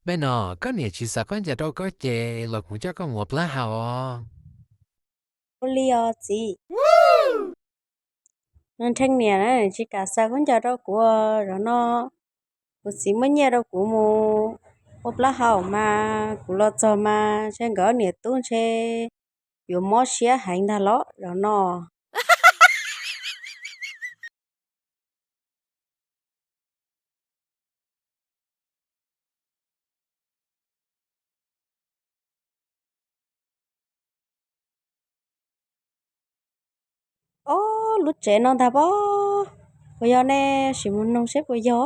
bên nó có nhiều chỉ sợ con giờ đâu có chè là cũng cho con một lá hào có liò gì nên thanh niên này chỉ cả sao con chả đâu của rồi nó của xí mới nhớ đâu của mu hộp lá hậu mà của lo cho mà trên gỡ nhiệt tuôn trênอยู่มอเชียหายนาเลาะแล้วเนาะโอ้รู้เจนอนทาบ่ปยอแน่สิมุนนงเซปยอ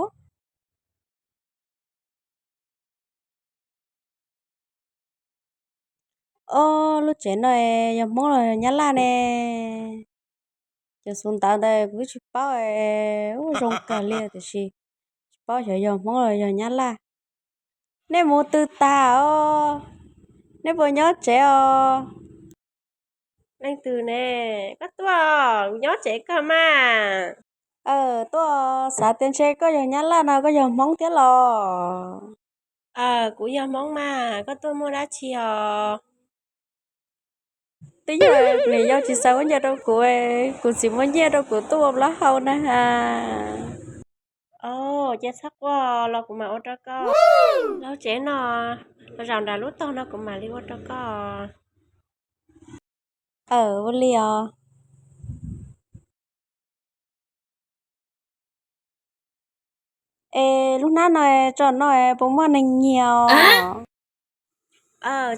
โอ้รู้เจนอยยามองเลยยะล่ะแน่จะสุนตาได้กูชิป้าโอ้รงกะเลียแต่สิป้าจะยอมองเลยยะล่ะแน่หมูตือตาอ้อแน่บ่ยอเจอ้อ Anh từ nè, có tua, nhớ trẻ cơ mà. Tôi xả tiền xe có giờ nhắn là nào có giờ mong tiếc lò Của giờ món mà, có tua mua đá chiều. tí giờ người giao chỉ sao có nhà đâu của chỉ muốn nhà đâu của tôi lá hậu nè ha Chết sắc quá, lo của mà ô trò co. Lâu trẻ nó, nó rằng đã lúc to nó cũng mà đi ô trò co. vô liò ê lúc nào nói cho nói bố mà này nhiều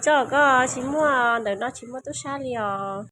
Cho có, chỉ mua, đợi nó chỉ mua tôi xa liò.